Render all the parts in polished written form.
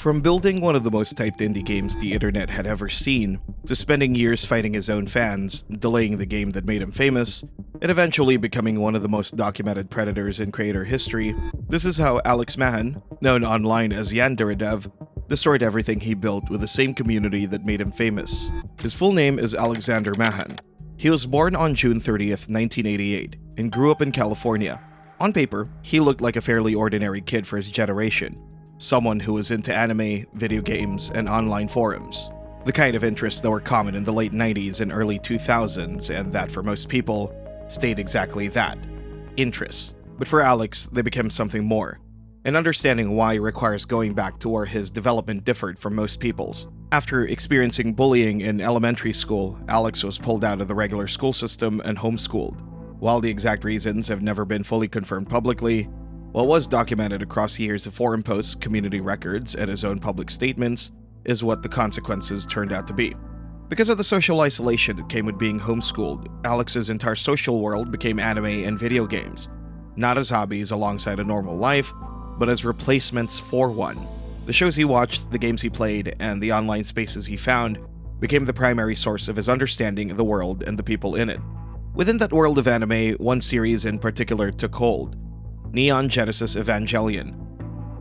From building one of the most typed indie games the internet had ever seen, to spending years fighting his own fans, delaying the game that made him famous, and eventually becoming one of the most documented predators in creator history, this is how Alex Mahan, known online as Yandare Dev, destroyed everything he built with the same community that made him famous. His full name is Alexander Mahan. He was born on June 30th, 1988, and grew up in California. On paper, he looked like a fairly ordinary kid for his generation. Someone who was into anime, video games, and online forums. The kind of interests that were common in the late 90s and early 2000s, and that for most people, stayed exactly that. Interests. But for Alex, they became something more. And understanding why requires going back to where his development differed from most people's. After experiencing bullying in elementary school, Alex was pulled out of the regular school system and homeschooled. While the exact reasons have never been fully confirmed publicly, what was documented across years of forum posts, community records, and his own public statements is what the consequences turned out to be. Because of the social isolation that came with being homeschooled, Alex's entire social world became anime and video games, not as hobbies alongside a normal life, but as replacements for one. The shows he watched, the games he played, and the online spaces he found became the primary source of his understanding of the world and the people in it. Within that world of anime, one series in particular took hold: Neon Genesis Evangelion.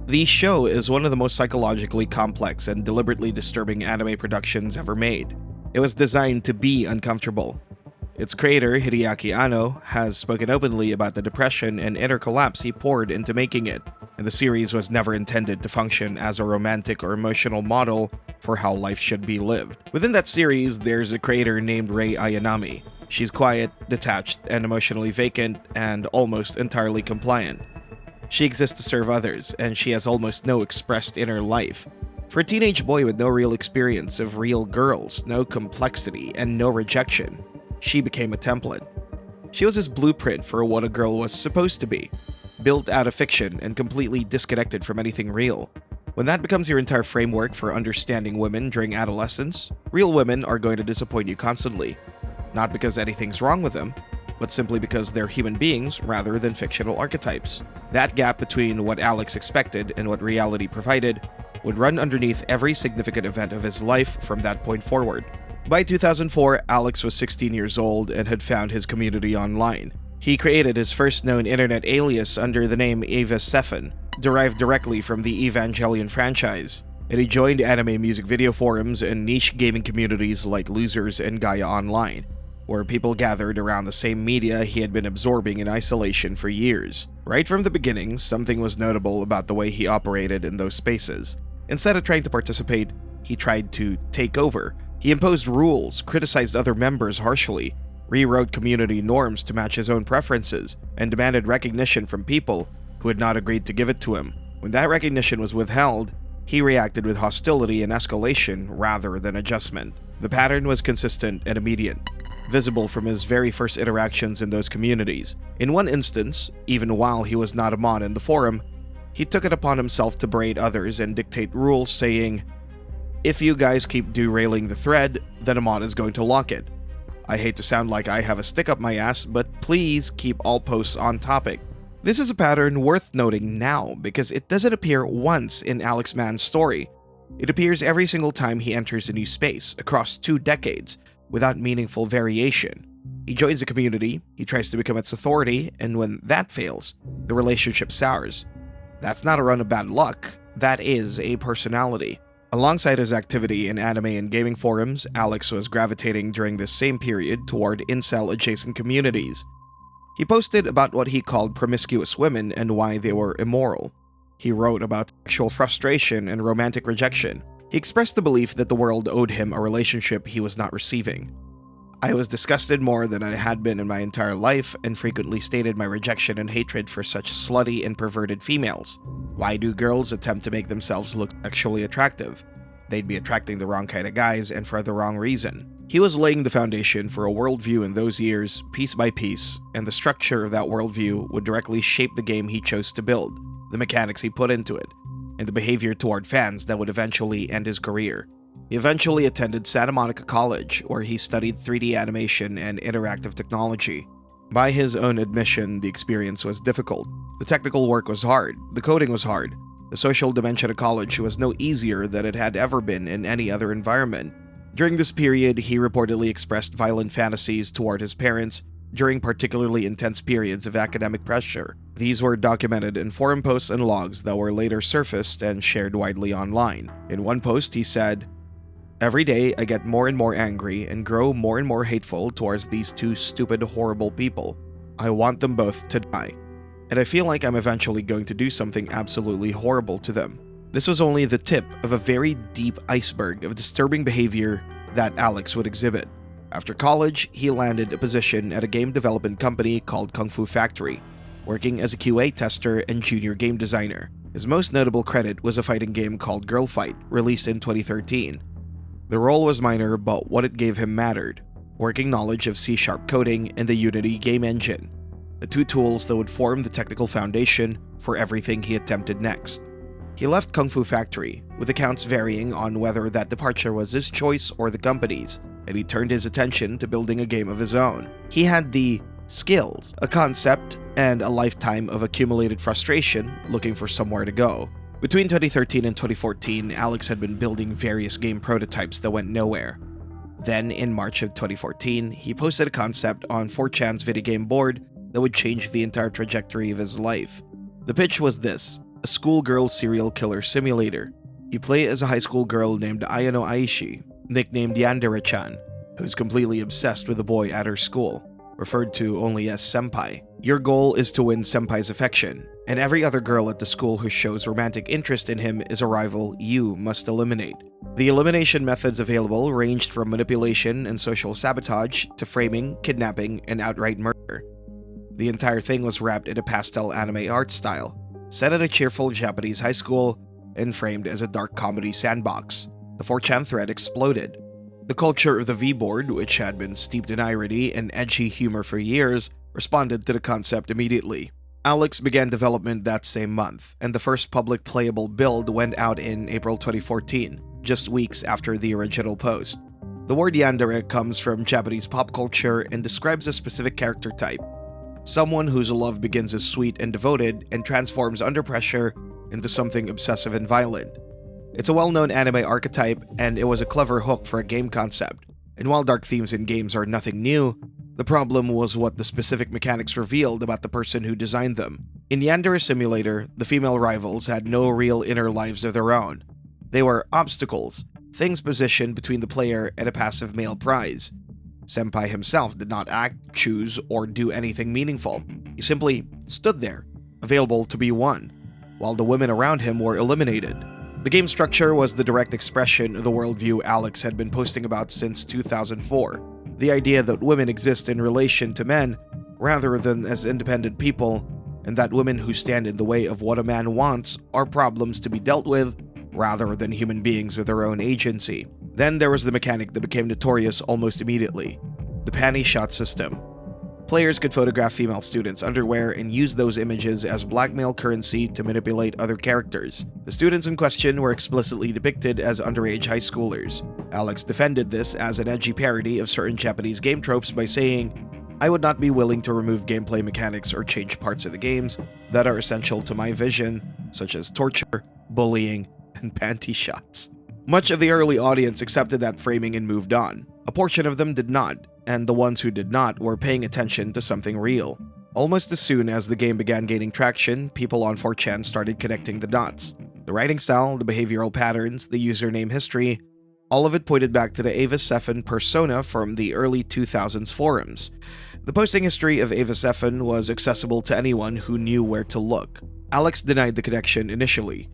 The show is one of the most psychologically complex and deliberately disturbing anime productions ever made. It was designed to be uncomfortable. Its creator, Hideaki Anno, has spoken openly about the depression and inner collapse he poured into making it, and the series was never intended to function as a romantic or emotional model for how life should be lived. Within that series, there's a creator named Rei Ayanami. She's quiet, detached, and emotionally vacant, and almost entirely compliant. She exists to serve others, and she has almost no expressed inner life. For a teenage boy with no real experience of real girls, no complexity, and no rejection, she became a template. She was his blueprint for what a girl was supposed to be, built out of fiction and completely disconnected from anything real. When that becomes your entire framework for understanding women during adolescence, real women are going to disappoint you constantly. Not because anything's wrong with them, but simply because they're human beings rather than fictional archetypes. That gap between what Alex expected and what reality provided would run underneath every significant event of his life from that point forward. By 2004, Alex was 16 years old and had found his community online. He created his first known internet alias under the name Ava Sefen, derived directly from the Evangelion franchise, and he joined anime music video forums and niche gaming communities like Losers and Gaia Online, where people gathered around the same media he had been absorbing in isolation for years. Right from the beginning, something was notable about the way he operated in those spaces. Instead of trying to participate, he tried to take over. He imposed rules, criticized other members harshly, rewrote community norms to match his own preferences, and demanded recognition from people who had not agreed to give it to him. When that recognition was withheld, he reacted with hostility and escalation rather than adjustment. The pattern was consistent and immediate, visible from his very first interactions in those communities. In one instance, even while he was not a mod in the forum, he took it upon himself to berate others and dictate rules, saying, "If you guys keep derailing the thread, then a mod is going to lock it. I hate to sound like I have a stick up my ass, but please keep all posts on topic." This is a pattern worth noting now because it doesn't appear once in Alex Mahan's story. It appears every single time he enters a new space, across 2 decades, without meaningful variation. He joins a community, he tries to become its authority, and when that fails, the relationship sours. That's not a run of bad luck, that is a personality. Alongside his activity in anime and gaming forums, Alex was gravitating during this same period toward incel-adjacent communities. He posted about what he called promiscuous women and why they were immoral. He wrote about sexual frustration and romantic rejection. He expressed the belief that the world owed him a relationship he was not receiving. "I was disgusted more than I had been in my entire life and frequently stated my rejection and hatred for such slutty and perverted females. Why do girls attempt to make themselves look sexually attractive? They'd be attracting the wrong kind of guys and for the wrong reason." He was laying the foundation for a worldview in those years, piece by piece, and the structure of that worldview would directly shape the game he chose to build, the mechanics he put into it, and the behavior toward fans that would eventually end his career. He eventually attended Santa Monica College, where he studied 3D animation and interactive technology. By his own admission, the experience was difficult. The technical work was hard, the coding was hard, The social dimension of college was no easier than it had ever been in any other environment. During this period, he reportedly expressed violent fantasies toward his parents during particularly intense periods of academic pressure. These were documented in forum posts and logs that were later surfaced and shared widely online. In one post, he said, "Every day I get more and more angry and grow more and more hateful towards these two stupid, horrible people. I want them both to die. And I feel like I'm eventually going to do something absolutely horrible to them." This was only the tip of a very deep iceberg of disturbing behavior that Alex would exhibit. After college, he landed a position at a game development company called Kung Fu Factory, working as a QA tester and junior game designer. His most notable credit was a fighting game called Girl Fight, released in 2013. The role was minor, but what it gave him mattered: working knowledge of C# coding and the Unity game engine, the two tools that would form the technical foundation for everything he attempted next. He left Kung Fu Factory, with accounts varying on whether that departure was his choice or the company's, and he turned his attention to building a game of his own. He had the skills, a concept, and a lifetime of accumulated frustration looking for somewhere to go. Between 2013 and 2014, Alex had been building various game prototypes that went nowhere. Then, in March of 2014, he posted a concept on 4chan's video game board that would change the entire trajectory of his life. The pitch was this: a schoolgirl serial killer simulator. You play as a high school girl named Ayano Aishi, nicknamed Yandare-chan, who's completely obsessed with a boy at her school, referred to only as senpai. Your goal is to win senpai's affection, and every other girl at the school who shows romantic interest in him is a rival you must eliminate. The elimination methods available ranged from manipulation and social sabotage to framing, kidnapping, and outright murder. The entire thing was wrapped in a pastel anime art style, set at a cheerful Japanese high school, and framed as a dark comedy sandbox. The 4chan thread exploded. The culture of the V-board, which had been steeped in irony and edgy humor for years, responded to the concept immediately. Alex began development that same month, and the first public playable build went out in April 2014, just weeks after the original post. The word Yandere comes from Japanese pop culture and describes a specific character type: someone whose love begins as sweet and devoted and transforms under pressure into something obsessive and violent. It's a well-known anime archetype, and it was a clever hook for a game concept. And while dark themes in games are nothing new, the problem was what the specific mechanics revealed about the person who designed them. In Yandere Simulator, the female rivals had no real inner lives of their own. They were obstacles, things positioned between the player and a passive male prize. Senpai himself did not act, choose, or do anything meaningful. He simply stood there, available to be won, while the women around him were eliminated. The game structure was the direct expression of the worldview Alex had been posting about since 2004. The idea that women exist in relation to men rather than as independent people, and that women who stand in the way of what a man wants are problems to be dealt with rather than human beings with their own agency. Then there was the mechanic that became notorious almost immediately: the panty shot system. Players could photograph female students' underwear and use those images as blackmail currency to manipulate other characters. The students in question were explicitly depicted as underage high schoolers. Alex defended this as an edgy parody of certain Japanese game tropes by saying, "I would not be willing to remove gameplay mechanics or change parts of the games that are essential to my vision, such as torture, bullying, and panty shots." Much of the early audience accepted that framing and moved on. A portion of them did not, and the ones who did not were paying attention to something real. Almost as soon as the game began gaining traction, people on 4chan started connecting the dots. The writing style, the behavioral patterns, the username history, all of it pointed back to the Ava Seffen persona from the early 2000s forums. The posting history of Ava Seffen was accessible to anyone who knew where to look. Alex denied the connection initially.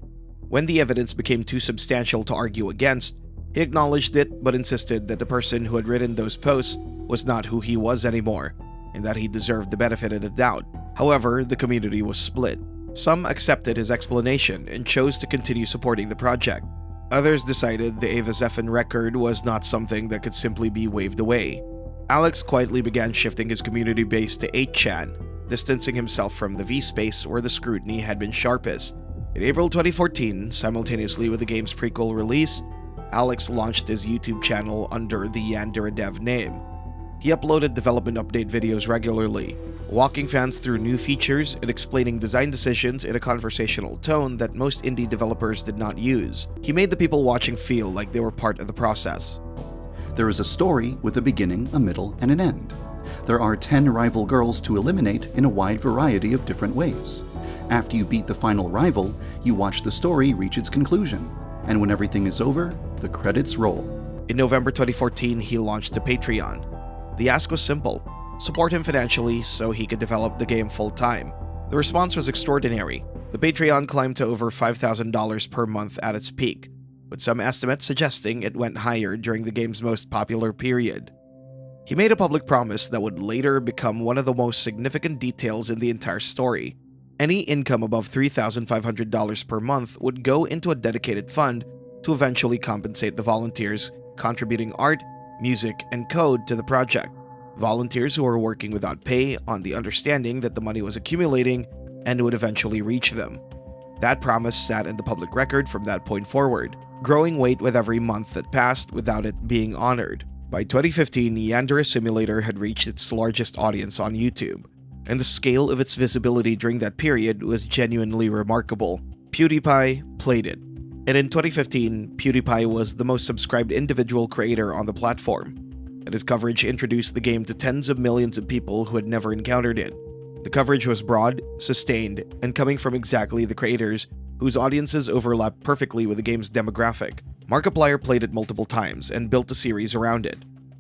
When the evidence became too substantial to argue against, he acknowledged it but insisted that the person who had written those posts was not who he was anymore, and that he deserved the benefit of the doubt. However, the community was split. Some accepted his explanation and chose to continue supporting the project. Others decided the Ava Seffen record was not something that could simply be waved away. Alex quietly began shifting his community base to 8chan, distancing himself from the V-space where the scrutiny had been sharpest. In April 2014, simultaneously with the game's prequel release, Alex launched his YouTube channel under the Yandere Dev name. He uploaded development update videos regularly, walking fans through new features and explaining design decisions in a conversational tone that most indie developers did not use. He made the people watching feel like they were part of the process. There is a story with a beginning, a middle, and an end. There are 10 rival girls to eliminate in a wide variety of different ways. After you beat the final rival, you watch the story reach its conclusion. And when everything is over, the credits roll. In November 2014, he launched a Patreon. The ask was simple: support him financially so he could develop the game full-time. The response was extraordinary. The Patreon climbed to over $5,000 per month at its peak, with some estimates suggesting it went higher during the game's most popular period. He made a public promise that would later become one of the most significant details in the entire story. Any income above $3,500 per month would go into a dedicated fund to eventually compensate the volunteers contributing art, music, and code to the project. Volunteers who were working without pay on the understanding that the money was accumulating and would eventually reach them. That promise sat in the public record from that point forward, growing weight with every month that passed without it being honored. By 2015, Yandare Simulator had reached its largest audience on YouTube, and the scale of its visibility during that period was genuinely remarkable. PewDiePie played it, and in 2015, PewDiePie was the most subscribed individual creator on the platform, and his coverage introduced the game to tens of millions of people who had never encountered it. The coverage was broad, sustained, and coming from exactly the creators whose audiences overlapped perfectly with the game's demographic. Markiplier played it multiple times and built a series around it.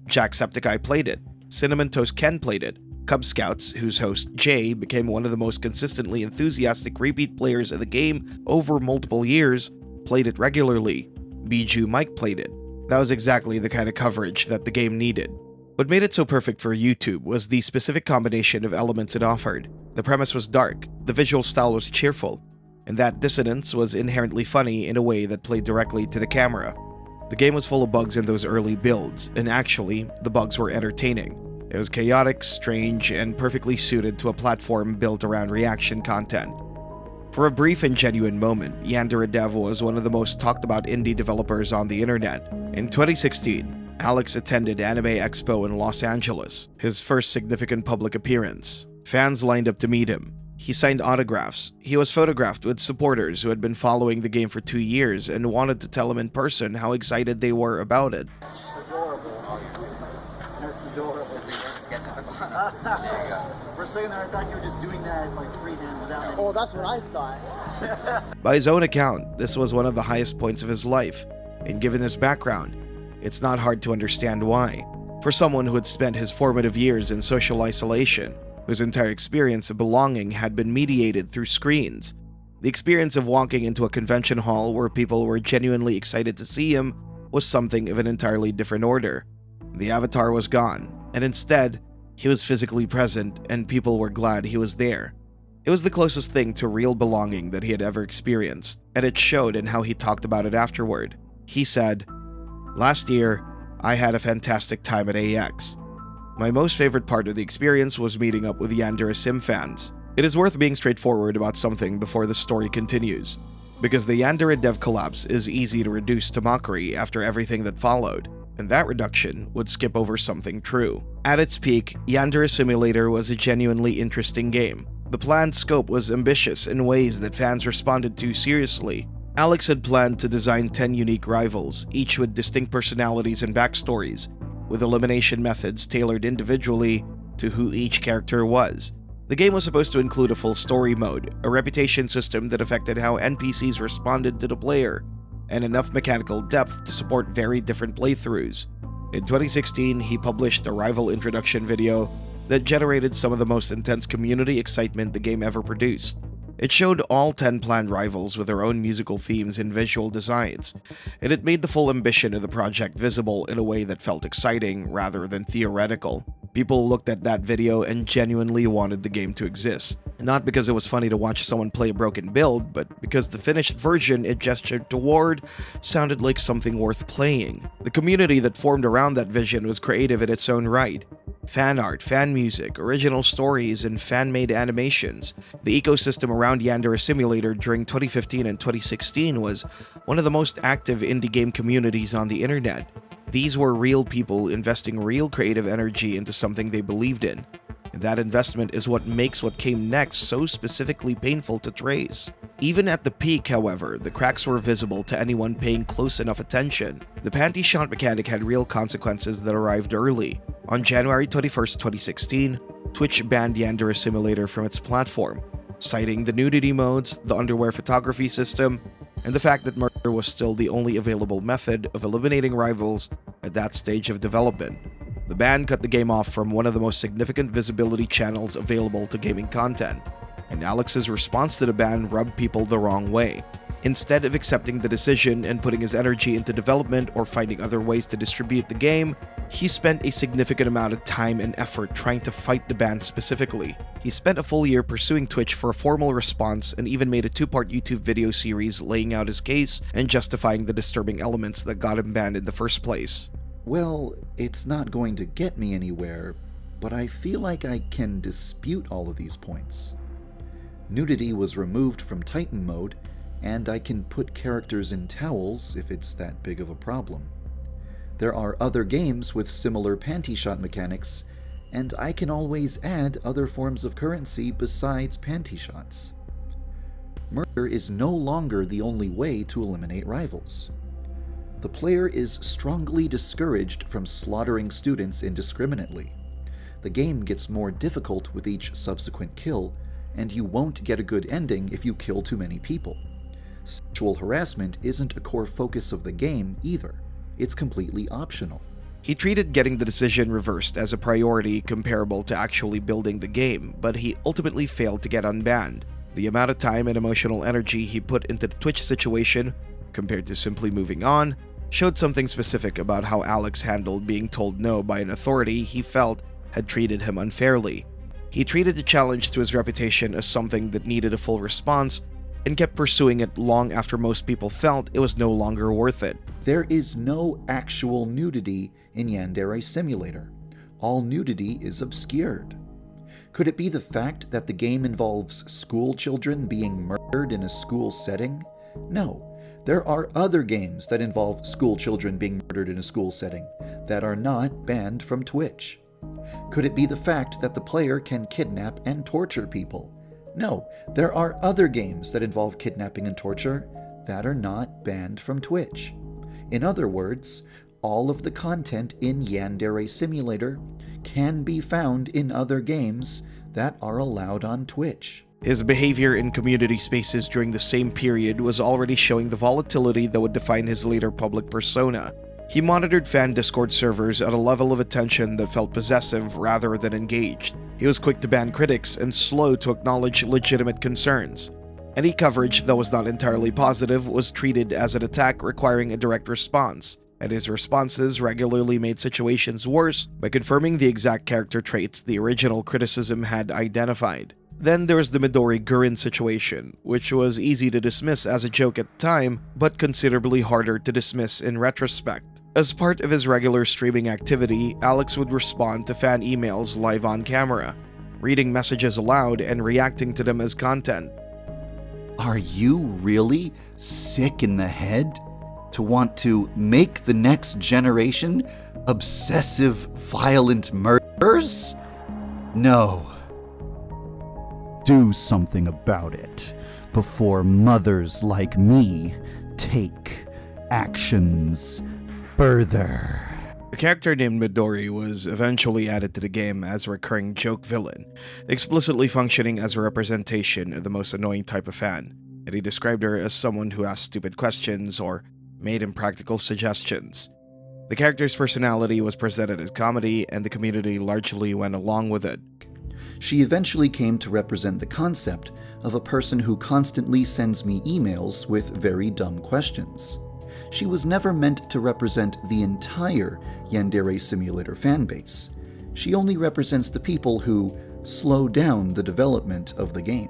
Jacksepticeye played it. Cinnamon Toast Ken played it. Cub Scouts, whose host Jay became one of the most consistently enthusiastic repeat players of the game over multiple years, played it regularly. Bijou Mike played it. That was exactly the kind of coverage that the game needed. What made it so perfect for YouTube was the specific combination of elements it offered. The premise was dark, the visual style was cheerful, and that dissonance was inherently funny in a way that played directly to the camera. The game was full of bugs in those early builds, and actually, the bugs were entertaining. It was chaotic, strange, and perfectly suited to a platform built around reaction content. For a brief and genuine moment, Yandare Dev was one of the most talked about indie developers on the internet. In 2016, Alex attended Anime Expo in Los Angeles, his first significant public appearance. Fans lined up to meet him. He signed autographs. He was photographed with supporters who had been following the game for 2 years and wanted to tell him in person how excited they were about it. That's adorable. For a second there, I thought you were just doing that like freehand without any... Oh, that's what I thought. By his own account, this was one of the highest points of his life, and given his background, it's not hard to understand why. For someone who had spent his formative years in social isolation, whose entire experience of belonging had been mediated through screens, the experience of walking into a convention hall where people were genuinely excited to see him was something of an entirely different order. The avatar was gone, and instead, he was physically present and people were glad he was there. It was the closest thing to real belonging that he had ever experienced, and it showed in how he talked about it afterward. He said, "Last year, I had a fantastic time at AX. My most favorite part of the experience was meeting up with Yandare Sim fans. It is worth being straightforward about something before the story continues, because the Yandare Dev collapse is easy to reduce to mockery after everything that followed, and that reduction would skip over something true. At its peak, Yandare Simulator was a genuinely interesting game. The planned scope was ambitious in ways that fans responded to seriously. Alex had planned to design 10 unique rivals, each with distinct personalities and backstories, with elimination methods tailored individually to who each character was. The game was supposed to include a full story mode, a reputation system that affected how NPCs responded to the player, and enough mechanical depth to support very different playthroughs. In 2016, he published a rival introduction video that generated some of the most intense community excitement the game ever produced. It showed all 10 planned rivals with their own musical themes and visual designs, and it made the full ambition of the project visible in a way that felt exciting rather than theoretical. People looked at that video and genuinely wanted the game to exist. Not because it was funny to watch someone play a broken build, but because the finished version it gestured toward sounded like something worth playing. The community that formed around that vision was creative in its own right. Fan art, fan music, original stories, and fan-made animations. The ecosystem around Yandare Simulator during 2015 and 2016 was one of the most active indie game communities on the internet. These were real people investing real creative energy into something they believed in. And that investment is what makes what came next so specifically painful to trace. Even at the peak, however, the cracks were visible to anyone paying close enough attention. The panty shot mechanic had real consequences that arrived early. On January 21st, 2016, Twitch banned Yandare Simulator from its platform, citing the nudity modes, the underwear photography system, and the fact that murder was still the only available method of eliminating rivals at that stage of development. The ban cut the game off from one of the most significant visibility channels available to gaming content, and Alex's response to the ban rubbed people the wrong way. Instead of accepting the decision and putting his energy into development or finding other ways to distribute the game, he spent a significant amount of time and effort trying to fight the ban specifically. He spent a full year pursuing Twitch for a formal response and even made a 2-part YouTube video series laying out his case and justifying the disturbing elements that got him banned in the first place. Well, it's not going to get me anywhere, but I feel like I can dispute all of these points. Nudity was removed from Titan mode, and I can put characters in towels if it's that big of a problem. There are other games with similar panty shot mechanics, and I can always add other forms of currency besides panty shots. Murder is no longer the only way to eliminate rivals. The player is strongly discouraged from slaughtering students indiscriminately. The game gets more difficult with each subsequent kill, and you won't get a good ending if you kill too many people. Sexual harassment isn't a core focus of the game either. It's completely optional. He treated getting the decision reversed as a priority comparable to actually building the game, but he ultimately failed to get unbanned. The amount of time and emotional energy he put into the Twitch situation, compared to simply moving on, showed something specific about how Alex handled being told no by an authority he felt had treated him unfairly. He treated the challenge to his reputation as something that needed a full response and kept pursuing it long after most people felt it was no longer worth it. There is no actual nudity in Yandare Simulator. All nudity is obscured. Could it be the fact that the game involves school children being murdered in a school setting? No. There are other games that involve school children being murdered in a school setting that are not banned from Twitch. Could it be the fact that the player can kidnap and torture people? No, there are other games that involve kidnapping and torture that are not banned from Twitch. In other words, all of the content in Yandare Simulator can be found in other games that are allowed on Twitch. His behavior in community spaces during the same period was already showing the volatility that would define his later public persona. He monitored fan Discord servers at a level of attention that felt possessive rather than engaged. He was quick to ban critics and slow to acknowledge legitimate concerns. Any coverage that was not entirely positive was treated as an attack requiring a direct response, and his responses regularly made situations worse by confirming the exact character traits the original criticism had identified. Then there was the Midori Gurin situation, which was easy to dismiss as a joke at the time, but considerably harder to dismiss in retrospect. As part of his regular streaming activity, Alex would respond to fan emails live on camera, reading messages aloud and reacting to them as content. Are you really sick in the head to want to make the next generation obsessive, violent murderers? No. Do something about it before mothers like me take actions further. A character named Midori was eventually added to the game as a recurring joke villain, explicitly functioning as a representation of the most annoying type of fan, and he described her as someone who asked stupid questions or made impractical suggestions. The character's personality was presented as comedy, and the community largely went along with it. She eventually came to represent the concept of a person who constantly sends me emails with very dumb questions. She was never meant to represent the entire Yandare Simulator fanbase. She only represents the people who slow down the development of the game.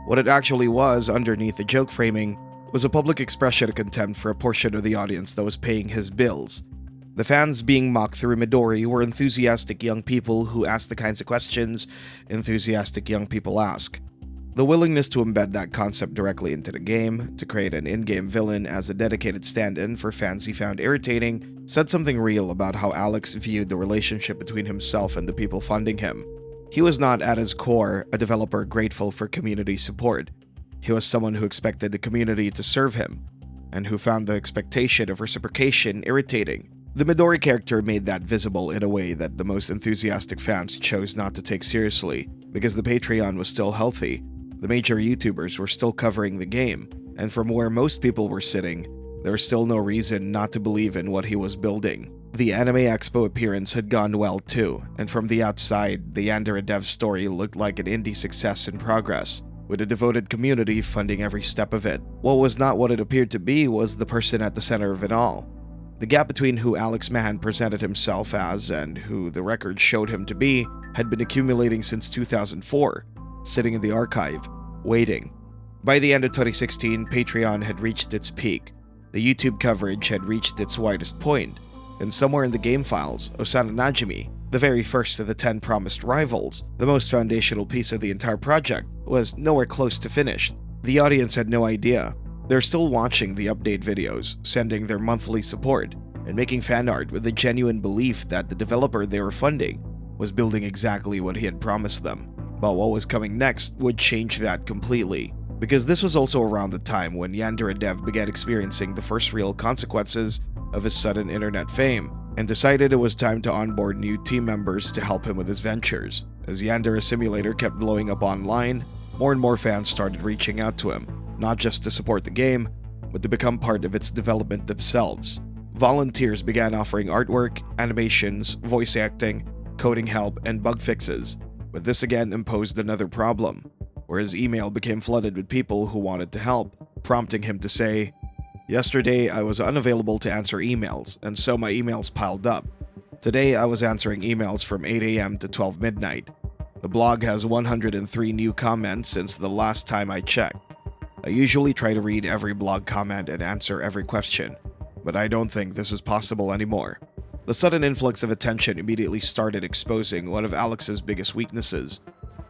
What it actually was underneath the joke framing was a public expression of contempt for a portion of the audience that was paying his bills. The fans being mocked through Midori were enthusiastic young people who asked the kinds of questions enthusiastic young people ask. The willingness to embed that concept directly into the game, to create an in-game villain as a dedicated stand-in for fans he found irritating, said something real about how Alex viewed the relationship between himself and the people funding him. He was not, at his core, a developer grateful for community support. He was someone who expected the community to serve him, and who found the expectation of reciprocation irritating. The Midori character made that visible in a way that the most enthusiastic fans chose not to take seriously, because the Patreon was still healthy, the major YouTubers were still covering the game, and from where most people were sitting, there was still no reason not to believe in what he was building. The Anime Expo appearance had gone well too, and from the outside, the Yandere dev story looked like an indie success in progress, with a devoted community funding every step of it. What was not what it appeared to be was the person at the center of it all. The gap between who Alex Mahan presented himself as and who the record showed him to be had been accumulating since 2004, sitting in the archive, waiting. By the end of 2016, Patreon had reached its peak. The YouTube coverage had reached its widest point, and somewhere in the game files, Osana Najimi, the very first of the 10 promised rivals, the most foundational piece of the entire project, was nowhere close to finished. The audience had no idea. They're still watching the update videos, sending their monthly support, and making fan art with the genuine belief that the developer they were funding was building exactly what he had promised them. But what was coming next would change that completely, because this was also around the time when Yandere Dev began experiencing the first real consequences of his sudden internet fame, and decided it was time to onboard new team members to help him with his ventures. As Yandere Simulator kept blowing up online, more and more fans started reaching out to him, not just to support the game, but to become part of its development themselves. Volunteers began offering artwork, animations, voice acting, coding help, and bug fixes, but this again imposed another problem, where his email became flooded with people who wanted to help, prompting him to say, "Yesterday, I was unavailable to answer emails, and so my emails piled up. Today, I was answering emails from 8 a.m. to 12 midnight. The blog has 103 new comments since the last time I checked. I usually try to read every blog comment and answer every question, but I don't think this is possible anymore." The sudden influx of attention immediately started exposing one of Alex's biggest weaknesses,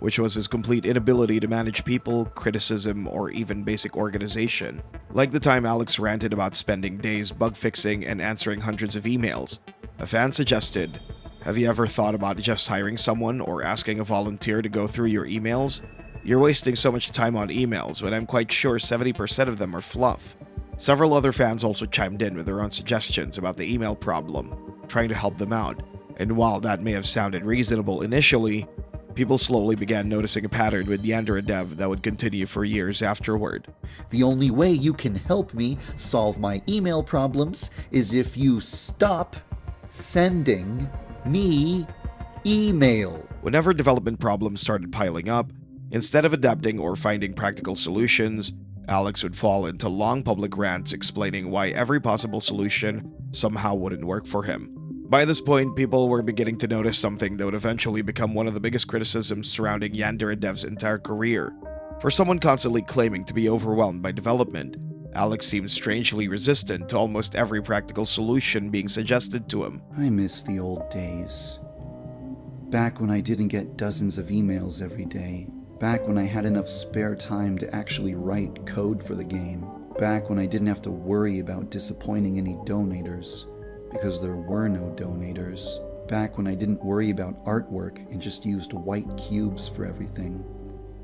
which was his complete inability to manage people, criticism, or even basic organization. Like the time Alex ranted about spending days bug fixing and answering hundreds of emails, a fan suggested, "Have you ever thought about just hiring someone or asking a volunteer to go through your emails? You're wasting so much time on emails when I'm quite sure 70% of them are fluff." Several other fans also chimed in with their own suggestions about the email problem, trying to help them out, and while that may have sounded reasonable initially, people slowly began noticing a pattern with Yandere Dev that would continue for years afterward. "The only way you can help me solve my email problems is if you stop sending me email." Whenever development problems started piling up, instead of adapting or finding practical solutions, Alex would fall into long public rants explaining why every possible solution somehow wouldn't work for him. By this point, people were beginning to notice something that would eventually become one of the biggest criticisms surrounding Yandere Dev's entire career. For someone constantly claiming to be overwhelmed by development, Alex seemed strangely resistant to almost every practical solution being suggested to him. I miss the old days. Back when I didn't get dozens of emails every day. Back when I had enough spare time to actually write code for the game. Back when I didn't have to worry about disappointing any donators, because there were no donators. Back when I didn't worry about artwork and just used white cubes for everything.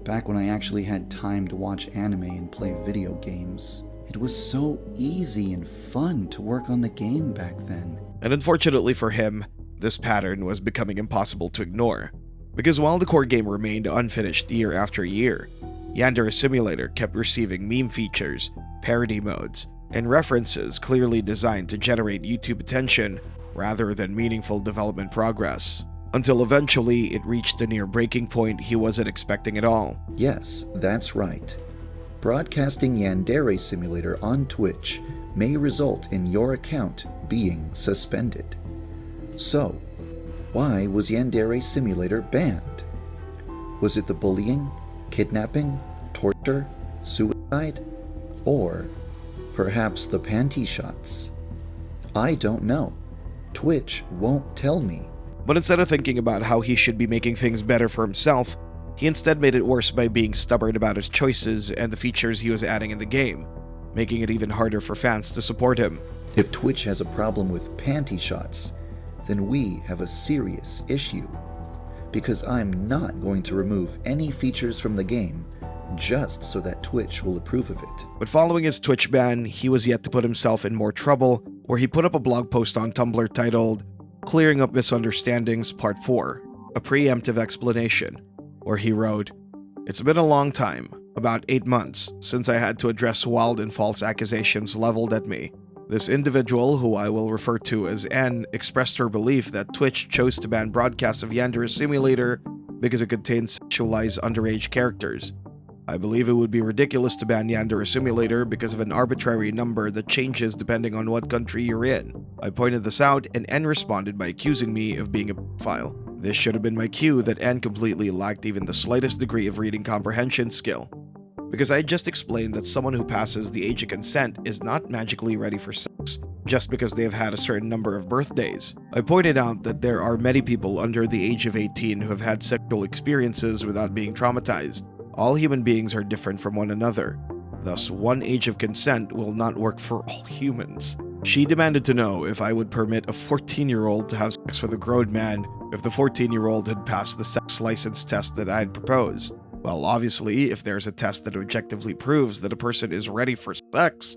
Back when I actually had time to watch anime and play video games. It was so easy and fun to work on the game back then. And unfortunately for him, this pattern was becoming impossible to ignore. Because while the core game remained unfinished year after year, Yandere Simulator kept receiving meme features, parody modes, and references clearly designed to generate YouTube attention rather than meaningful development progress. Until eventually it reached a near breaking point he wasn't expecting at all. Yes, that's right. Broadcasting Yandere Simulator on Twitch may result in your account being suspended. So, why was Yandere Simulator banned? Was it the bullying, kidnapping, torture, suicide, or perhaps the panty shots? I don't know. Twitch won't tell me. But instead of thinking about how he should be making things better for himself, he instead made it worse by being stubborn about his choices and the features he was adding in the game, making it even harder for fans to support him. If Twitch has a problem with panty shots, then we have a serious issue. because I'm not going to remove any features from the game just so that Twitch will approve of it. But following his Twitch ban, he was yet to put himself in more trouble, where he put up a blog post on Tumblr titled Clearing Up Misunderstandings Part 4, a preemptive explanation, where he wrote, "It's been a long time, about 8 months, since I had to address wild and false accusations leveled at me. This individual, who I will refer to as N, expressed her belief that Twitch chose to ban broadcasts of Yandere Simulator because it contains sexualized underage characters. I believe it would be ridiculous to ban Yandere Simulator because of an arbitrary number that changes depending on what country you're in. I pointed this out, and N responded by accusing me of being a pedophile. This should have been my cue that N completely lacked even the slightest degree of reading comprehension skill. Because I just explained that someone who passes the age of consent is not magically ready for sex just because they have had a certain number of birthdays. I pointed out that there are many people under the age of 18 who have had sexual experiences without being traumatized. All human beings are different from one another. Thus, one age of consent will not work for all humans." She demanded to know if I would permit a 14-year-old to have sex with a grown man if the 14-year-old had passed the sex license test that I had proposed. Well, obviously, if there's a test that objectively proves that a person is ready for sex,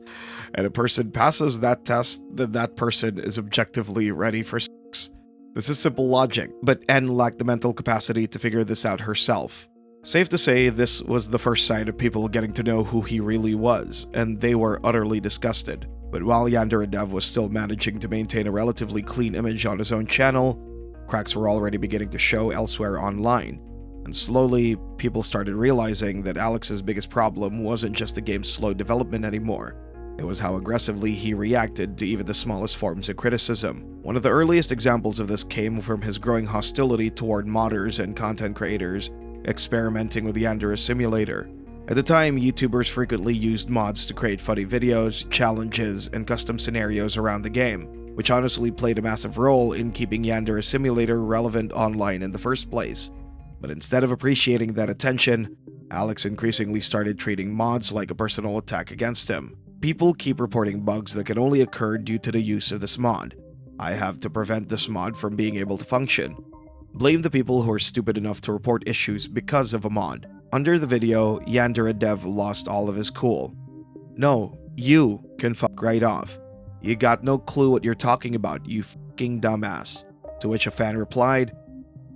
and a person passes that test, then that person is objectively ready for sex. This is simple logic, but N lacked the mental capacity to figure this out herself. Safe to say, this was the first sign of people getting to know who he really was, and they were utterly disgusted. But while Yandere Dev was still managing to maintain a relatively clean image on his own channel, cracks were already beginning to show elsewhere online. And slowly, people started realizing that Alex's biggest problem wasn't just the game's slow development anymore. It was how aggressively he reacted to even the smallest forms of criticism. One of the earliest examples of this came from his growing hostility toward modders and content creators experimenting with Yandere Simulator. At the time, YouTubers frequently used mods to create funny videos, challenges, and custom scenarios around the game, which honestly played a massive role in keeping Yandere Simulator relevant online in the first place. But instead of appreciating that attention, Alex increasingly started treating mods like a personal attack against him. People keep reporting bugs that can only occur due to the use of this mod. I have to prevent this mod from being able to function. Blame the people who are stupid enough to report issues because of a mod. Under the video, Yandere Dev lost all of his cool. "No, you can fuck right off. You got no clue what you're talking about, you fucking dumbass." To which a fan replied,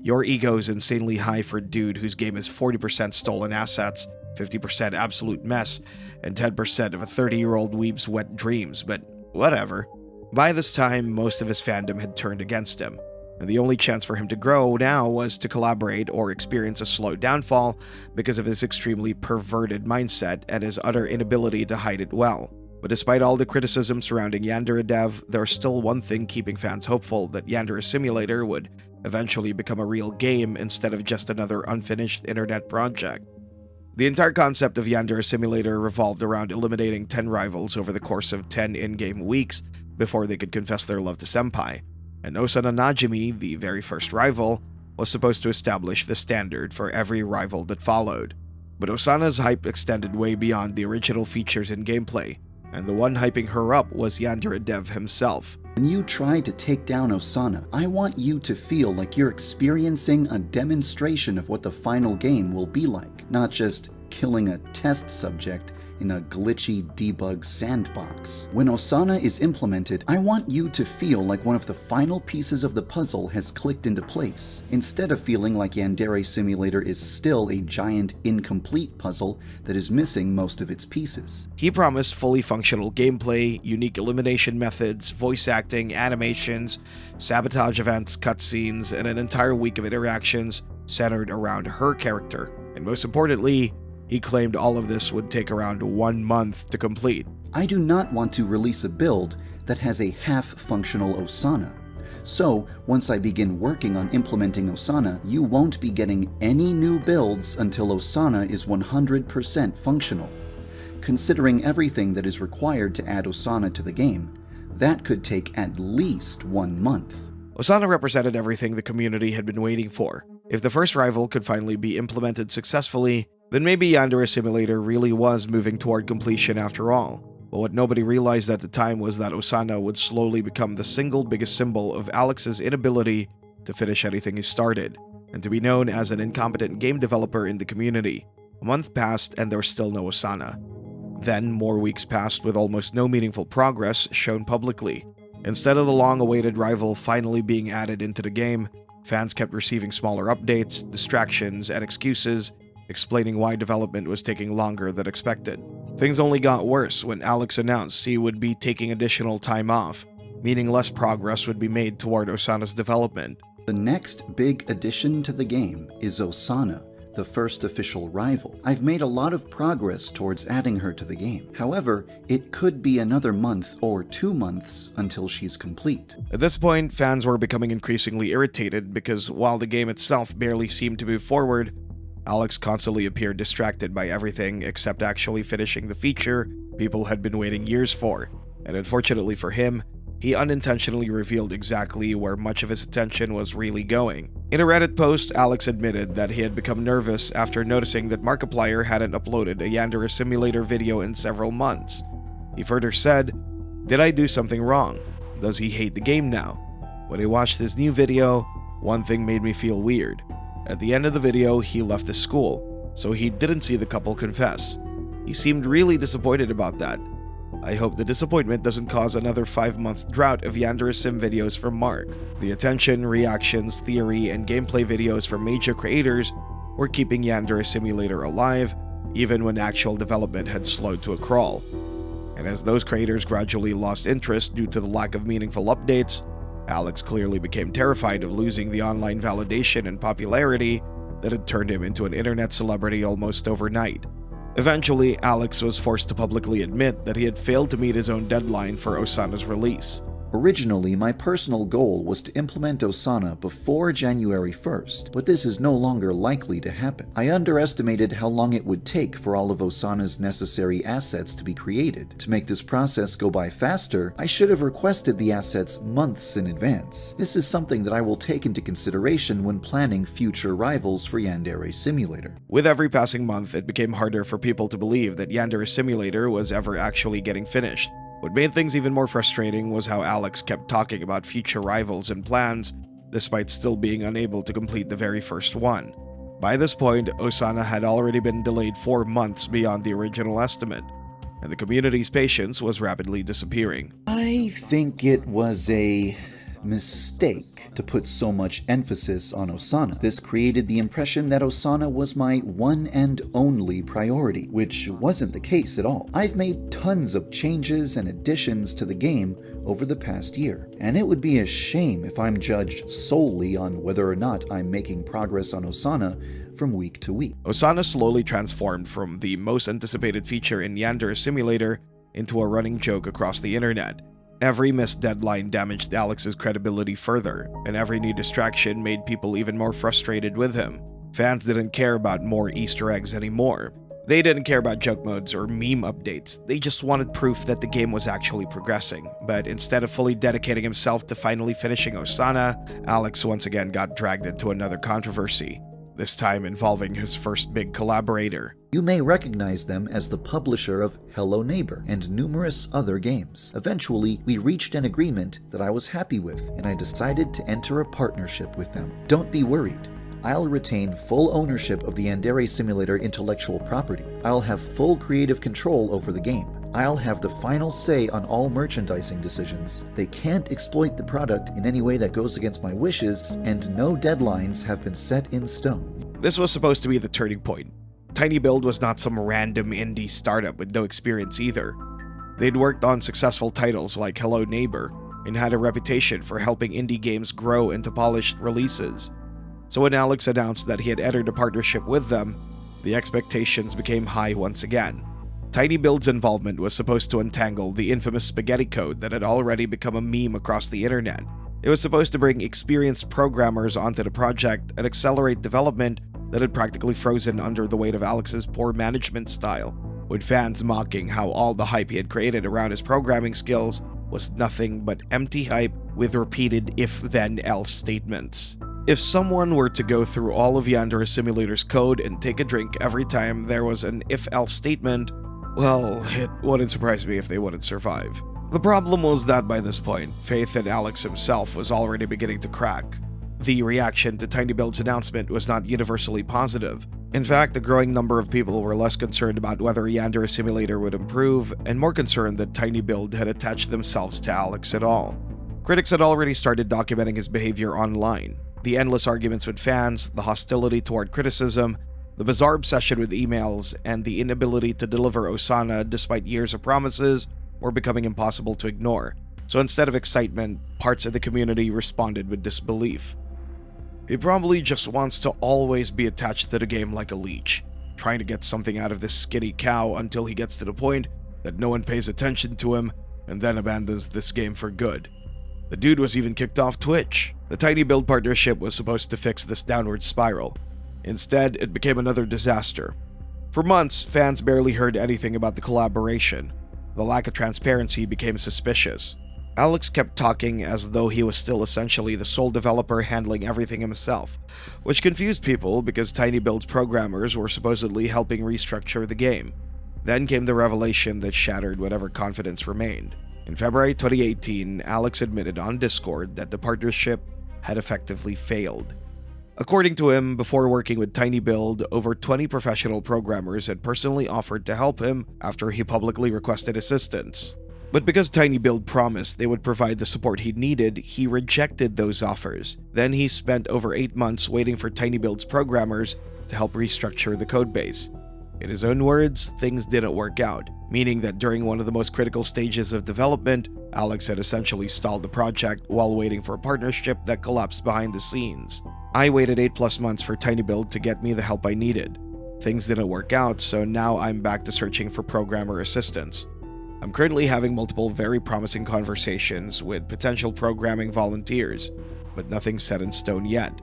"Your ego's insanely high for a dude whose game is 40% stolen assets, 50% absolute mess, and 10% of a 30-year-old weeb's wet dreams, but whatever." By this time, most of his fandom had turned against him, and the only chance for him to grow now was to collaborate or experience a slow downfall because of his extremely perverted mindset and his utter inability to hide it well. But despite all the criticism surrounding Yandere Dev, there's still one thing keeping fans hopeful that Yandere Simulator would eventually become a real game instead of just another unfinished internet project. The entire concept of Yandere Simulator revolved around eliminating 10 rivals over the course of 10 in-game weeks before they could confess their love to Senpai. And Osana Najimi, the very first rival, was supposed to establish the standard for every rival that followed. But Osana's hype extended way beyond the original features and gameplay, and the one hyping her up was Yandere Dev himself. When you try to take down Osana, I want you to feel like you're experiencing a demonstration of what the final game will be like, not just killing a test subject in a glitchy debug sandbox. When Osana is implemented, I want you to feel like one of the final pieces of the puzzle has clicked into place, instead of feeling like Yandere Simulator is still a giant incomplete puzzle that is missing most of its pieces. He promised fully functional gameplay, unique elimination methods, voice acting, animations, sabotage events, cutscenes, and an entire week of interactions centered around her character. And most importantly, he claimed all of this would take around 1 month to complete. I do not want to release a build that has a half-functional Osana. So, once I begin working on implementing Osana, you won't be getting any new builds until Osana is 100% functional. Considering everything that is required to add Osana to the game, that could take at least 1 month. Osana represented everything the community had been waiting for. If the first rival could finally be implemented successfully, then maybe Yandere Simulator really was moving toward completion after all. But what nobody realized at the time was that Osana would slowly become the single biggest symbol of Alex's inability to finish anything he started. and to be known as an incompetent game developer in the community. A month passed and there was still no Osana. Then, more weeks passed with almost no meaningful progress shown publicly. Instead of the long-awaited rival finally being added into the game, fans kept receiving smaller updates, distractions, and excuses, explaining why development was taking longer than expected. Things only got worse when Alex announced he would be taking additional time off, meaning less progress would be made toward Osana's development. The next big addition to the game is Osana, the first official rival. I've made a lot of progress towards adding her to the game. However, it could be another month or 2 months until she's complete. At this point, fans were becoming increasingly irritated because while the game itself barely seemed to move forward, Alex constantly appeared distracted by everything except actually finishing the feature people had been waiting years for. And unfortunately for him, he unintentionally revealed exactly where much of his attention was really going. In a Reddit post, Alex admitted that he had become nervous after noticing that Markiplier hadn't uploaded a Yandare simulator video in several months. He further said, "Did I do something wrong? Does he hate the game now? When I watched his new video, one thing made me feel weird. At the end of the video, he left the school, so he didn't see the couple confess. He seemed really disappointed about that. I hope the disappointment doesn't cause another 5-month drought of Yandere Sim videos from Mark." The attention, reactions, theory, and gameplay videos from major creators were keeping Yandere Simulator alive, even when actual development had slowed to a crawl. And as those creators gradually lost interest due to the lack of meaningful updates, Alex clearly became terrified of losing the online validation and popularity that had turned him into an internet celebrity almost overnight. Eventually, Alex was forced to publicly admit that he had failed to meet his own deadline for Osana's release. Originally, my personal goal was to implement Osana before January 1st, but this is no longer likely to happen. I underestimated how long it would take for all of Osana's necessary assets to be created. To make this process go by faster, I should have requested the assets months in advance. This is something that I will take into consideration when planning future rivals for Yandere Simulator. With every passing month, it became harder for people to believe that Yandere Simulator was ever actually getting finished. What made things even more frustrating was how Alex kept talking about future rivals and plans, despite still being unable to complete the very first one. By this point, Osana had already been delayed 4 months beyond the original estimate, and the community's patience was rapidly disappearing. I think it was a mistake to put so much emphasis on Osana. This created the impression that Osana was my one and only priority, which wasn't the case at all. I've made tons of changes and additions to the game over the past year, and it would be a shame if I'm judged solely on whether or not I'm making progress on Osana from week to week. Osana slowly transformed from the most anticipated feature in Yandere Simulator into a running joke across the internet. Every missed deadline damaged Alex's credibility further, and every new distraction made people even more frustrated with him. Fans didn't care about more Easter eggs anymore. They didn't care about joke modes or meme updates. They just wanted proof that the game was actually progressing. But instead of fully dedicating himself to finally finishing Osana, Alex once again got dragged into another controversy, this time involving his first big collaborator. You may recognize them as the publisher of Hello Neighbor and numerous other games. Eventually, we reached an agreement that I was happy with, and I decided to enter a partnership with them. Don't be worried. I'll retain full ownership of the Yandere Simulator intellectual property. I'll have full creative control over the game. I'll have the final say on all merchandising decisions. They can't exploit the product in any way that goes against my wishes, and no deadlines have been set in stone. This was supposed to be the turning point. TinyBuild was not some random indie startup with no experience either. They'd worked on successful titles like Hello Neighbor and had a reputation for helping indie games grow into polished releases. So when Alex announced that he had entered a partnership with them, the expectations became high once again. TinyBuild's involvement was supposed to untangle the infamous spaghetti code that had already become a meme across the internet. It was supposed to bring experienced programmers onto the project and accelerate development that had practically frozen under the weight of Alex's poor management style, with fans mocking how all the hype he had created around his programming skills was nothing but empty hype with repeated if-then-else statements. If someone were to go through all of Yandere Simulator's code and take a drink every time there was an if-else statement, well, it wouldn't surprise me if they wouldn't survive. The problem was that by this point, faith in Alex himself was already beginning to crack. The reaction to Tiny Build's announcement was not universally positive. In fact, a growing number of people were less concerned about whether Yandare Simulator would improve, and more concerned that Tiny Build had attached themselves to Alex at all. Critics had already started documenting his behavior online. The endless arguments with fans, the hostility toward criticism, the bizarre obsession with emails, and the inability to deliver Osana despite years of promises were becoming impossible to ignore. So instead of excitement, parts of the community responded with disbelief. He probably just wants to always be attached to the game like a leech, trying to get something out of this skinny cow until he gets to the point that no one pays attention to him and then abandons this game for good. The dude was even kicked off Twitch. The Tiny Build partnership was supposed to fix this downward spiral. Instead, it became another disaster. For months, fans barely heard anything about the collaboration. The lack of transparency became suspicious. Alex kept talking as though he was still essentially the sole developer handling everything himself, which confused people because Tiny Build's programmers were supposedly helping restructure the game. Then came the revelation that shattered whatever confidence remained. In February 2018, Alex admitted on Discord that the partnership had effectively failed. According to him, before working with Tiny Build, over 20 professional programmers had personally offered to help him after he publicly requested assistance. But because Tiny Build promised they would provide the support he needed, he rejected those offers. Then he spent over 8 months waiting for Tiny Build's programmers to help restructure the codebase. In his own words, things didn't work out, meaning that during one of the most critical stages of development, Alex had essentially stalled the project while waiting for a partnership that collapsed behind the scenes. I waited 8+ months for Tiny Build to get me the help I needed. Things didn't work out, so now I'm back to searching for programmer assistance. I'm currently having multiple very promising conversations with potential programming volunteers, but nothing's set in stone yet.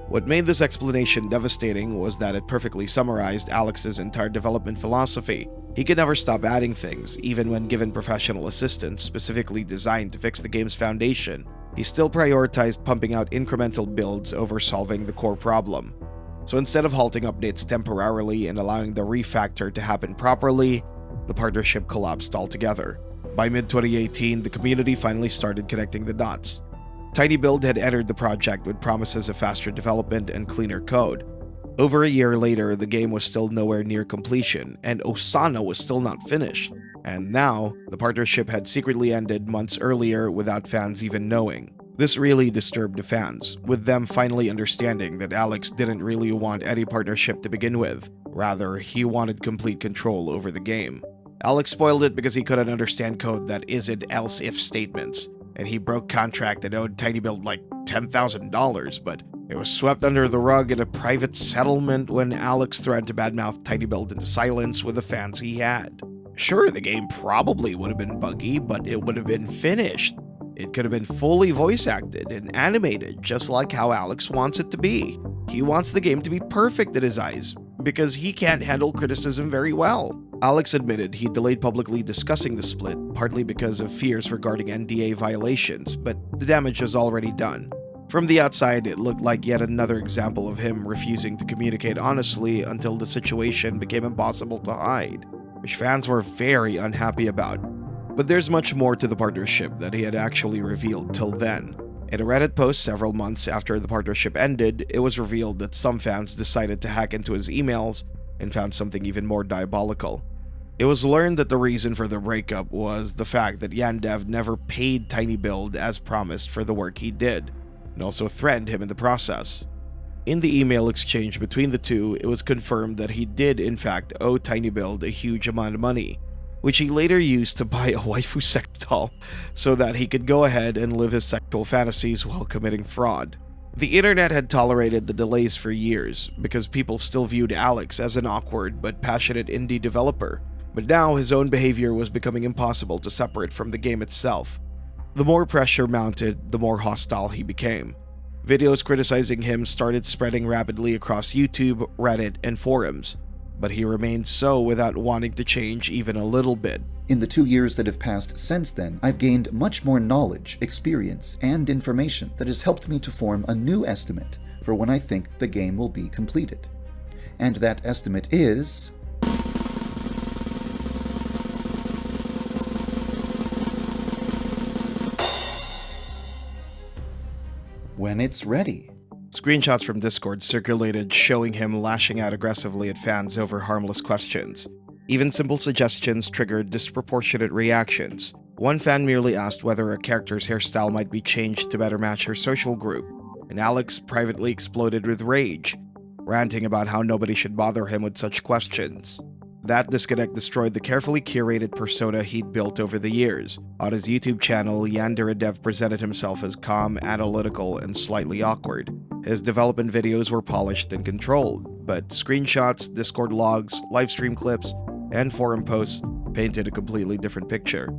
What made this explanation devastating was that it perfectly summarized Alex's entire development philosophy. He could never stop adding things, even when given professional assistance specifically designed to fix the game's foundation. He still prioritized pumping out incremental builds over solving the core problem. So instead of halting updates temporarily and allowing the refactor to happen properly, the partnership collapsed altogether. By mid-2018, the community finally started connecting the dots. Tiny Build had entered the project with promises of faster development and cleaner code. Over a year later, the game was still nowhere near completion, and Osana was still not finished. And now, the partnership had secretly ended months earlier without fans even knowing. This really disturbed the fans, with them finally understanding that Alex didn't really want any partnership to begin with. Rather, he wanted complete control over the game. Alex spoiled it because he couldn't understand code that isn't else-if statements, and he broke contract that owed Tiny Build like $10,000, but it was swept under the rug in a private settlement when Alex threatened to badmouth Tiny Build into silence with the fans he had. Sure, the game probably would have been buggy, but it would have been finished. It could have been fully voice-acted and animated, just like how Alex wants it to be. He wants the game to be perfect in his eyes, because he can't handle criticism very well. Alex admitted he delayed publicly discussing the split, partly because of fears regarding NDA violations, but the damage was already done. From the outside, it looked like yet another example of him refusing to communicate honestly until the situation became impossible to hide, which fans were very unhappy about. But there's much more to the partnership that he had actually revealed till then. In a Reddit post several months after the partnership ended, it was revealed that some fans decided to hack into his emails and found something even more diabolical. It was learned that the reason for the breakup was the fact that Yandare never paid Tiny Build as promised for the work he did, and also threatened him in the process. In the email exchange between the two, it was confirmed that he did in fact owe Tiny Build a huge amount of money, which he later used to buy a waifu sex doll so that he could go ahead and live his sexual fantasies while committing fraud. The internet had tolerated the delays for years because people still viewed Alex as an awkward but passionate indie developer, but now his own behavior was becoming impossible to separate from the game itself. The more pressure mounted, the more hostile he became. Videos criticizing him started spreading rapidly across YouTube, Reddit, and forums, but he remained so without wanting to change even a little bit. In the 2 years that have passed since then, I've gained much more knowledge, experience, and information that has helped me to form a new estimate for when I think the game will be completed. And that estimate is... when it's ready. Screenshots from Discord circulated showing him lashing out aggressively at fans over harmless questions. Even simple suggestions triggered disproportionate reactions. One fan merely asked whether a character's hairstyle might be changed to better match her social group, and Alex privately exploded with rage, ranting about how nobody should bother him with such questions. That disconnect destroyed the carefully curated persona he'd built over the years. On his YouTube channel, Yandare Dev presented himself as calm, analytical, and slightly awkward. His development videos were polished and controlled, but screenshots, Discord logs, livestream clips, and forum posts painted a completely different picture.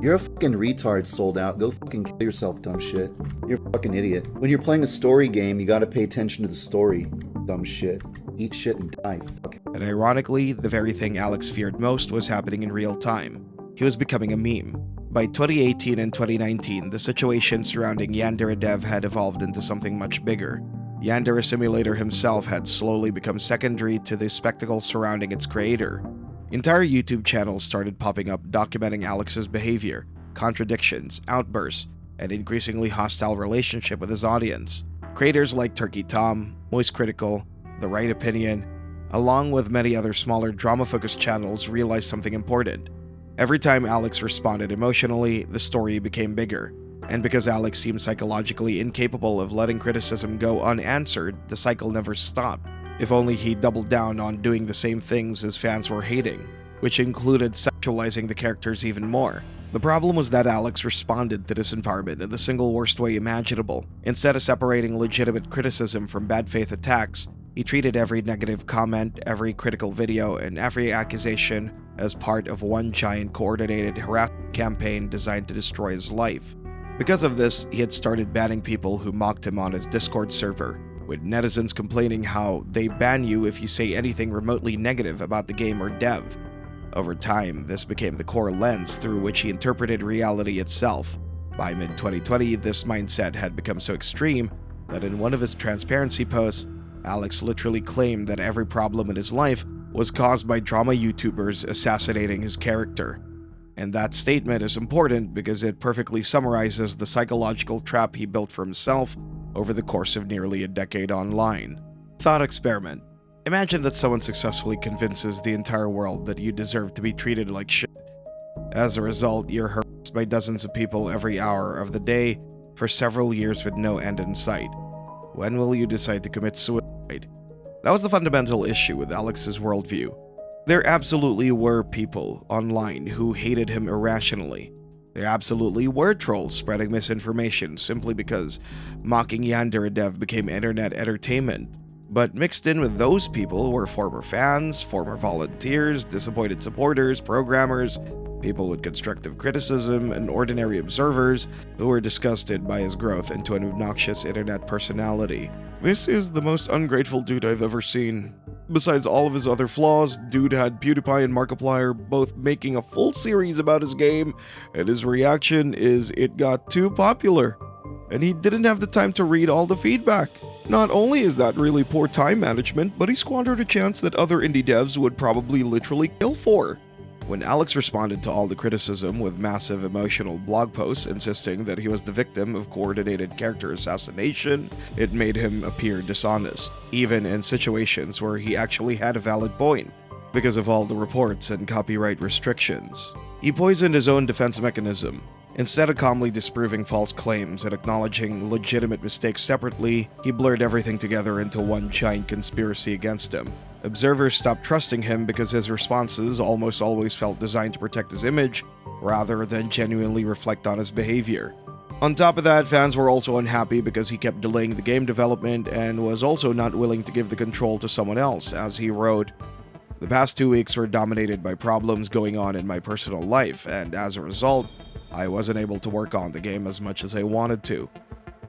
You're a fucking retard, sold out. Go fucking kill yourself, dumb shit. You're a fucking idiot. When you're playing a story game, you gotta pay attention to the story, dumb shit. Eat shit and die, fuck. And ironically, the very thing Alex feared most was happening in real time. He was becoming a meme. By 2018 and 2019, the situation surrounding Yandare Dev had evolved into something much bigger. Yandere Simulator himself had slowly become secondary to the spectacle surrounding its creator. Entire YouTube channels started popping up documenting Alex's behavior, contradictions, outbursts, and increasingly hostile relationship with his audience. Creators like Turkey Tom, Moist Critical, The Right Opinion, along with many other smaller drama-focused channels realized something important. Every time Alex responded emotionally, the story became bigger. And because Alex seemed psychologically incapable of letting criticism go unanswered, the cycle never stopped. If only he doubled down on doing the same things his fans were hating, which included sexualizing the characters even more. The problem was that Alex responded to this environment in the single worst way imaginable. Instead of separating legitimate criticism from bad faith attacks, he treated every negative comment, every critical video, and every accusation as part of one giant coordinated harassment campaign designed to destroy his life. Because of this, he had started banning people who mocked him on his Discord server, with netizens complaining how they ban you if you say anything remotely negative about the game or dev. Over time, this became the core lens through which he interpreted reality itself. By mid-2020, this mindset had become so extreme that in one of his transparency posts, Alex literally claimed that every problem in his life was caused by drama YouTubers assassinating his character. And that statement is important because it perfectly summarizes the psychological trap he built for himself over the course of nearly a decade online. Thought experiment. Imagine that someone successfully convinces the entire world that you deserve to be treated like shit. As a result, you're harassed by dozens of people every hour of the day for several years with no end in sight. When will you decide to commit suicide? That was the fundamental issue with Alex's worldview. There absolutely were people online who hated him irrationally. There absolutely were trolls spreading misinformation simply because mocking Yandere Dev became internet entertainment. But mixed in with those people were former fans, former volunteers, disappointed supporters, programmers, people with constructive criticism, and ordinary observers who were disgusted by his growth into an obnoxious internet personality. This is the most ungrateful dude I've ever seen. Besides all of his other flaws, dude had PewDiePie and Markiplier both making a full series about his game, and his reaction is it got too popular. And he didn't have the time to read all the feedback. Not only is that really poor time management, but he squandered a chance that other indie devs would probably literally kill for. When Alex responded to all the criticism with massive emotional blog posts insisting that he was the victim of coordinated character assassination, it made him appear dishonest, even in situations where he actually had a valid point, because of all the reports and copyright restrictions. He poisoned his own defense mechanism. Instead of calmly disproving false claims and acknowledging legitimate mistakes separately, he blurred everything together into one giant conspiracy against him. Observers stopped trusting him because his responses almost always felt designed to protect his image, rather than genuinely reflect on his behavior. On top of that, fans were also unhappy because he kept delaying the game development and was also not willing to give the control to someone else, as he wrote, "The past 2 weeks were dominated by problems going on in my personal life, and as a result, I wasn't able to work on the game as much as I wanted to.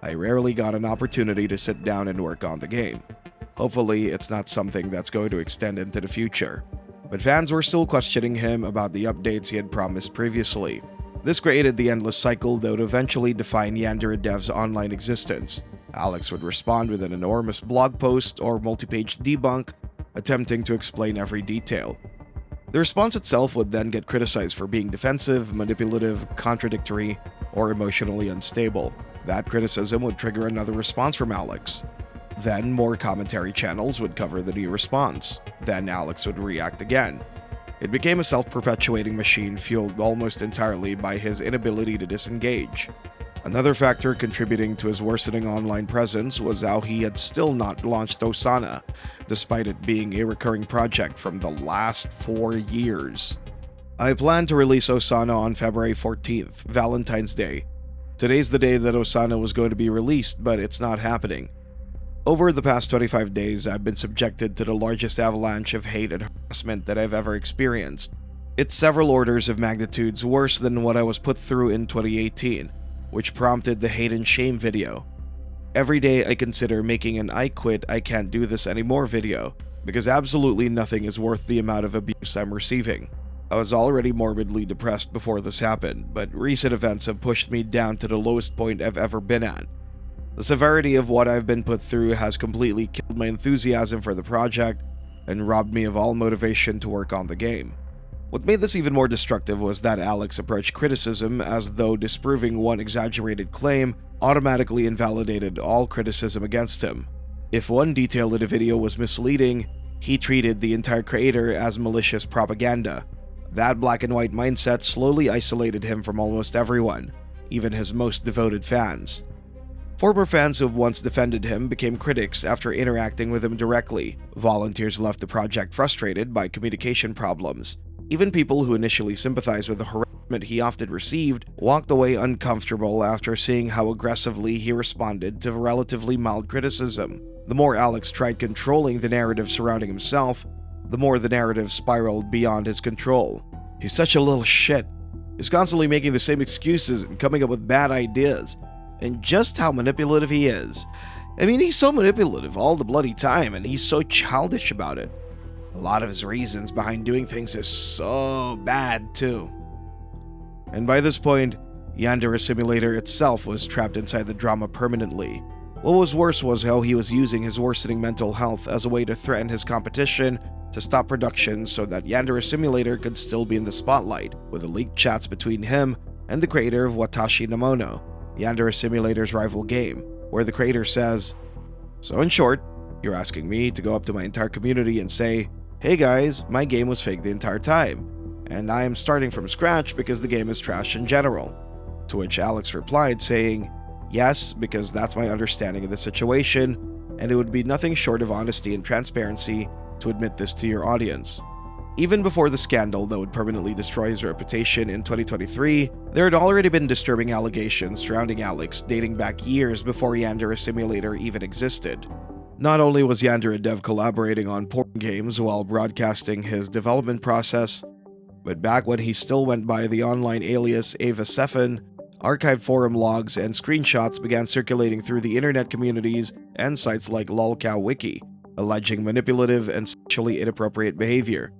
I rarely got an opportunity to sit down and work on the game. Hopefully, it's not something that's going to extend into the future." But fans were still questioning him about the updates he had promised previously. This created the endless cycle that would eventually define Yandere Dev's online existence. Alex would respond with an enormous blog post or multi-page debunk, attempting to explain every detail. The response itself would then get criticized for being defensive, manipulative, contradictory, or emotionally unstable. That criticism would trigger another response from Alex. Then more commentary channels would cover the new response. Then Alex would react again. It became a self-perpetuating machine fueled almost entirely by his inability to disengage. Another factor contributing to his worsening online presence was how he had still not launched Osana, despite it being a recurring project from the last 4 years. I plan to release Osana on February 14th, Valentine's Day. Today's the day that Osana was going to be released, but it's not happening. Over the past 25 days, I've been subjected to the largest avalanche of hate and harassment that I've ever experienced. It's several orders of magnitudes worse than what I was put through in 2018, which prompted the hate and shame video. Every day I consider making an I quit, I can't do this anymore video, because absolutely nothing is worth the amount of abuse I'm receiving. I was already morbidly depressed before this happened, but recent events have pushed me down to the lowest point I've ever been at. The severity of what I've been put through has completely killed my enthusiasm for the project and robbed me of all motivation to work on the game. What made this even more destructive was that Alex approached criticism as though disproving one exaggerated claim automatically invalidated all criticism against him. If one detail in a video was misleading, he treated the entire creator as malicious propaganda. That black and white mindset slowly isolated him from almost everyone, even his most devoted fans. Former fans who have once defended him became critics after interacting with him directly. Volunteers left the project frustrated by communication problems. Even people who initially sympathized with the harassment he often received walked away uncomfortable after seeing how aggressively he responded to relatively mild criticism. The more Alex tried controlling the narrative surrounding himself, the more the narrative spiraled beyond his control. He's such a little shit. He's constantly making the same excuses and coming up with bad ideas. And just how manipulative he is. I mean, he's so manipulative all the bloody time, and he's so childish about it. A lot of his reasons behind doing things is so bad, too. And by this point, Yandare Simulator itself was trapped inside the drama permanently. What was worse was how he was using his worsening mental health as a way to threaten his competition to stop production so that Yandare Simulator could still be in the spotlight, with the leaked chats between him and the creator of Watashi no Mono, Yandare Simulator's rival game, where the creator says, "So in short, you're asking me to go up to my entire community and say, hey guys, my game was fake the entire time, and I am starting from scratch because the game is trash in general." To which Alex replied saying, "Yes, because that's my understanding of the situation, and it would be nothing short of honesty and transparency to admit this to your audience." Even before the scandal that would permanently destroy his reputation in 2023, there had already been disturbing allegations surrounding Alex dating back years before Yandare Simulator even existed. Not only was Yandare dev collaborating on porn games while broadcasting his development process, but back when he still went by the online alias Ava Sefen, archived forum logs and screenshots began circulating through the internet communities and sites like lolcow wiki, alleging manipulative and sexually inappropriate behavior.